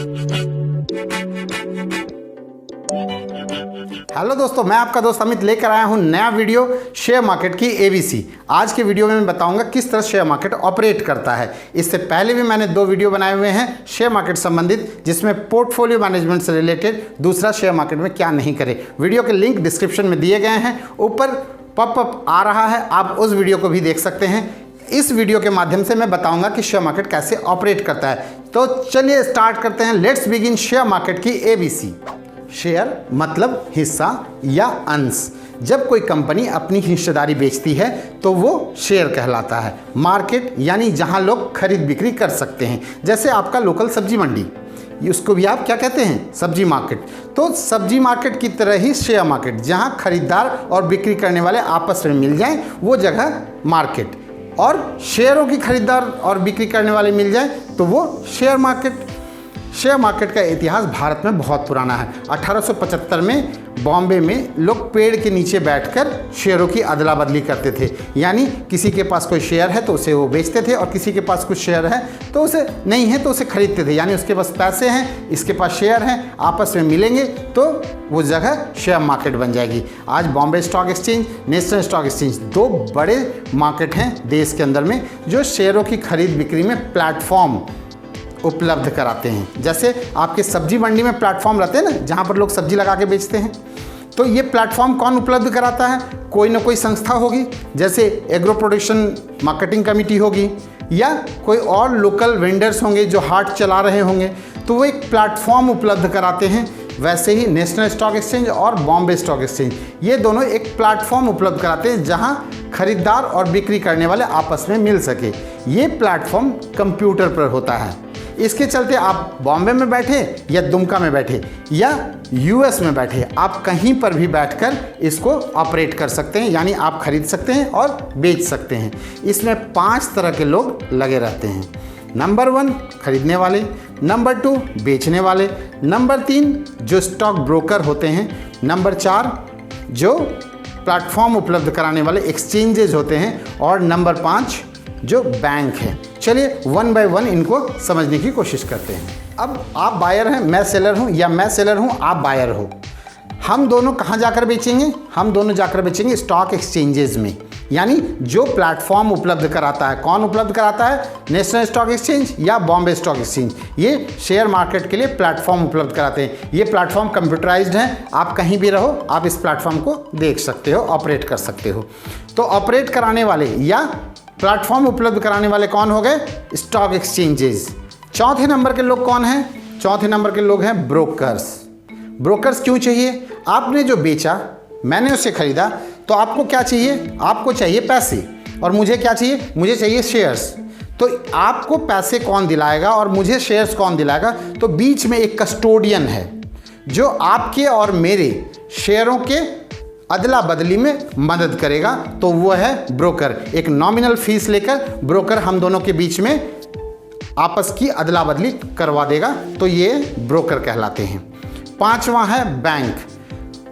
Hello दोस्तों, मैं आपका दोस्त अमित लेकर आया हूं नया वीडियो शेयर मार्केट की एबीसी। आज के वीडियो में मैं बताऊंगा किस तरह शेयर मार्केट ऑपरेट करता है। इससे पहले भी मैंने 2 वीडियो बनाए हुए हैं शेयर मार्केट संबंधित, जिसमें पोर्टफोलियो मैनेजमेंट से रिलेटेड, दूसरा शेयर मार्केट में क्या नहीं करे। वीडियो के लिंक डिस्क्रिप्शन में दिए गए हैं, ऊपर पॉपअप आ रहा है, आप उस वीडियो को भी देख सकते हैं। इस वीडियो के माध्यम से मैं बताऊंगा कि शेयर मार्केट कैसे ऑपरेट करता है। तो चलिए स्टार्ट करते हैं। लेट्स बिगिन शेयर मार्केट की एबीसी। शेयर मतलब हिस्सा या अंश। जब कोई कंपनी अपनी हिस्सेदारी बेचती है तो वो शेयर कहलाता है। मार्केट यानी जहां लोग खरीद बिक्री कर सकते हैं, जैसे आपका लोकल सब्जी मंडी, उसको भी आप क्या कहते हैं, सब्जी मार्केट। तो सब्जी मार्केट की तरह ही शेयर मार्केट, जहां खरीदार और बिक्री करने वाले आपस में मिल जाएं, वो जगह मार्केट। और शेयरों की खरीदार और बिक्री करने वाले मिल जाएं तो वो शेयर मार्केट। शेयर मार्केट का इतिहास भारत में बहुत पुराना है। 1875 में बॉम्बे में लोग पेड़ के नीचे बैठकर शेयरों की अदला बदली करते थे। यानी किसी के पास कोई शेयर है तो उसे वो बेचते थे, और किसी के पास कुछ शेयर है तो उसे नहीं है तो उसे खरीदते थे। यानी उसके पास पैसे हैं, इसके पास शेयर हैं, आपस में मिलेंगे तो वो जगह शेयर मार्केट बन जाएगी। आज Bombay stock exchange, national stock exchange 2 बड़े मार्केट हैं देश के अंदर में, जो शेयरों की खरीद बिक्री में प्लेटफॉर्म उपलब्ध कराते हैं। जैसे आपके सब्जी मंडी में प्लेटफॉर्म रहते हैं ना, जहाँ पर लोग सब्जी लगा के बेचते हैं, तो ये प्लेटफॉर्म कौन उपलब्ध कराता है? कोई ना कोई संस्था होगी, जैसे एग्रो प्रोडक्शन मार्केटिंग कमेटी होगी, या कोई और लोकल वेंडर्स होंगे जो हाट चला रहे होंगे, तो वो एक प्लेटफॉर्म उपलब्ध कराते हैं। वैसे ही नेशनल स्टॉक एक्सचेंज और बॉम्बे स्टॉक एक्सचेंज, ये दोनों एक प्लेटफॉर्म उपलब्ध कराते हैं जहां खरीदार और बिक्री करने वाले आपस में मिल सके। ये प्लेटफॉर्म कंप्यूटर पर होता है। इसके चलते आप बॉम्बे में बैठे या दुमका में बैठे या यूएस में बैठे, आप कहीं पर भी बैठकर इसको ऑपरेट कर सकते हैं। यानी आप खरीद सकते हैं और बेच सकते हैं। इसमें 5 तरह के लोग लगे रहते हैं। नंबर 1 खरीदने वाले, नंबर 2 बेचने वाले, नंबर 3 जो स्टॉक ब्रोकर होते हैं, नंबर 4 जो प्लेटफॉर्म उपलब्ध कराने वाले एक्सचेंजेज होते हैं, और नंबर 5 जो बैंक है। चलिए 1 बाय 1 इनको समझने की कोशिश करते हैं। अब आप बायर हैं, मैं सेलर हूं, या मैं सेलर हूं, आप बायर हो। हम दोनों कहां जाकर बेचेंगे? हम दोनों जाकर बेचेंगे स्टॉक एक्सचेंजेस में। यानी जो प्लेटफॉर्म उपलब्ध कराता है, कौन उपलब्ध कराता है? नेशनल स्टॉक एक्सचेंज या बॉम्बे स्टॉक एक्सचेंज। ये शेयर मार्केट के लिए प्लेटफॉर्म उपलब्ध कराते हैं। ये प्लेटफॉर्म कंप्यूटराइज्ड है, आप कहीं भी रहो आप इस प्लेटफॉर्म को देख सकते हो, ऑपरेट कर सकते हो। तो ऑपरेट कराने वाले या प्लेटफॉर्म उपलब्ध कराने वाले कौन हो गए? Stock exchanges. चौथे नंबर के लोग कौन हैं? चौथे नंबर के लोग हैं ब्रोकर्स। ब्रोकर्स क्यों चाहिए? आपने जो बेचा, मैंने उसे खरीदा, तो आपको क्या चाहिए? आपको चाहिए पैसे, और मुझे क्या चाहिए? मुझे चाहिए शेयर्स। तो आपको पैसे कौन दिलाएगा और मुझे शेयर्स कौन दिलाएगा? तो बीच में एक कस्टोडियन है जो आपके और मेरे शेयरों के अदला बदली में मदद करेगा, तो वो है ब्रोकर। एक नॉमिनल फीस लेकर ब्रोकर हम दोनों के बीच में आपस की अदला बदली करवा देगा, तो ये ब्रोकर कहलाते हैं। 5वां है बैंक।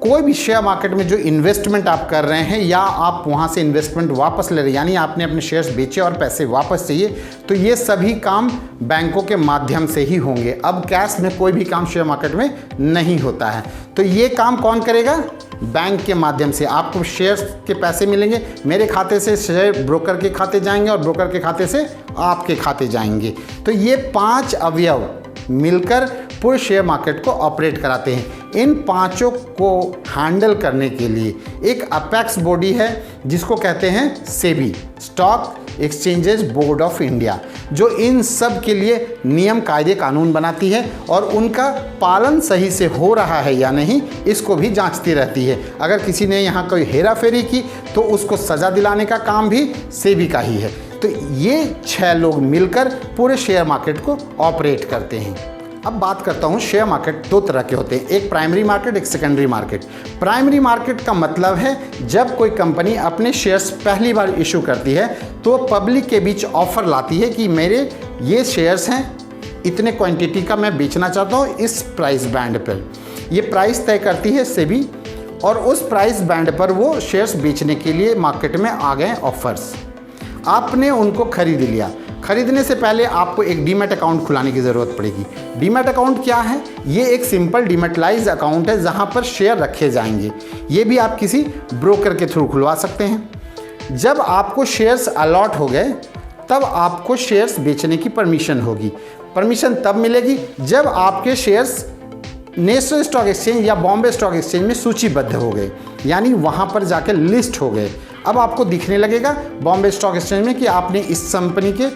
कोई भी शेयर मार्केट में जो इन्वेस्टमेंट आप कर रहे हैं, या आप वहाँ से इन्वेस्टमेंट वापस ले रहे हैं, यानी आपने अपने शेयर्स बेचे और पैसे वापस चाहिए, तो ये सभी काम बैंकों के माध्यम से ही होंगे। अब कैश में कोई भी काम शेयर मार्केट में नहीं होता है, तो ये काम कौन करेगा? बैंक के माध्यम से। आपको शेयर्स के पैसे मिलेंगे, मेरे खाते से शेयर ब्रोकर के खाते जाएंगे, और ब्रोकर के खाते से आपके खाते जाएंगे। तो ये 5 अवयव मिलकर पूरे शेयर मार्केट को ऑपरेट कराते हैं। इन 5 को हैंडल करने के लिए एक अपेक्स बॉडी है जिसको कहते हैं SEBI, stock exchanges board of India, जो इन सब के लिए नियम, कायदे, कानून बनाती है, और उनका पालन सही से हो रहा है या नहीं इसको भी जांचती रहती है। अगर किसी ने यहाँ कोई हेरा फेरी की तो उसको सज़ा दिलाने का काम भी सेबी का ही है। तो ये 6 लोग मिलकर पूरे शेयर मार्केट को ऑपरेट करते हैं। अब बात करता हूँ, शेयर मार्केट 2 तरह के होते हैं, एक प्राइमरी मार्केट, एक सेकेंडरी मार्केट। प्राइमरी मार्केट का मतलब है जब कोई कंपनी अपने शेयर्स पहली बार इशू करती है तो पब्लिक के बीच ऑफर लाती है कि मेरे ये शेयर्स हैं, इतने क्वांटिटी का मैं बेचना चाहता हूँ इस प्राइस बैंड पर। ये प्राइस तय करती है सेबी, और उस प्राइस बैंड पर वो शेयर्स बेचने के लिए मार्केट में आ गए ऑफर्स। आपने उनको खरीद लिया। खरीदने से पहले आपको एक डीमैट अकाउंट खुलाने की ज़रूरत पड़ेगी। डीमैट अकाउंट क्या है? ये एक सिंपल डीमैटलाइज्ड अकाउंट है जहाँ पर शेयर रखे जाएंगे। ये भी आप किसी ब्रोकर के थ्रू खुलवा सकते हैं। जब आपको शेयर्स अलॉट हो गए तब आपको शेयर्स बेचने की परमिशन होगी। परमिशन तब मिलेगी जब आपके शेयर्स नेशनल स्टॉक एक्सचेंज या बॉम्बे स्टॉक एक्सचेंज में सूचीबद्ध हो गए, यानी वहाँ पर जाके लिस्ट हो गए। अब आपको दिखने लगेगा बॉम्बे स्टॉक एक्सचेंज में कि आपने इस कंपनी के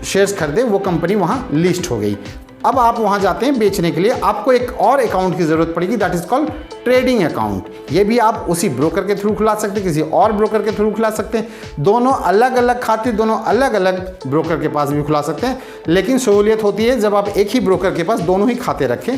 शेयर्स खरीदे, वो कंपनी वहाँ लिस्ट हो गई। अब आप वहाँ जाते हैं बेचने के लिए, आपको एक और अकाउंट की ज़रूरत पड़ेगी, that is called trading account. ये भी आप उसी ब्रोकर के थ्रू खुला सकते हैं, किसी और ब्रोकर के थ्रू खुला सकते हैं। दोनों अलग अलग खाते दोनों अलग अलग ब्रोकर के पास भी खुला सकते हैं, लेकिन सहूलियत होती है जब आप एक ही ब्रोकर के पास दोनों ही खाते रखें।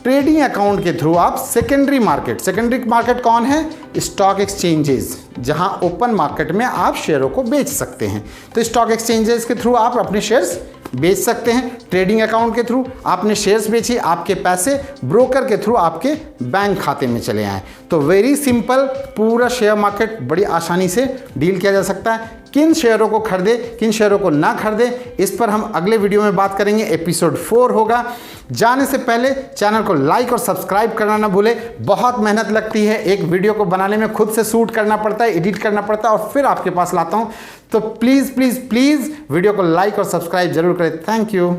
ट्रेडिंग अकाउंट के थ्रू आप सेकेंडरी मार्केट कौन है? स्टॉक एक्सचेंजेस, जहां ओपन मार्केट में आप शेयरों को बेच सकते हैं। तो स्टॉक एक्सचेंजेस के थ्रू आप अपने शेयर्स बेच सकते हैं। ट्रेडिंग अकाउंट के थ्रू आपने शेयर्स बेची, आपके पैसे ब्रोकर के थ्रू आपके बैंक खाते में चले आए। तो वेरी सिंपल, पूरा शेयर मार्केट बड़ी आसानी से डील किया जा सकता है। किन शेयरों को खरीदे, किन शेयरों को ना खरीदे, इस पर हम अगले वीडियो में बात करेंगे। एपिसोड 4 होगा। जाने से पहले चैनल को लाइक और सब्सक्राइब करना ना भूले। बहुत मेहनत लगती है, एक वीडियो को बनाने में खुद से शूट करना पड़ता है, एडिट करना पड़ता है और फिर आपके पास लाता हूं। तो प्लीज़ प्लीज़ प्लीज़ वीडियो को लाइक और सब्सक्राइब जरूर करें। Thank you.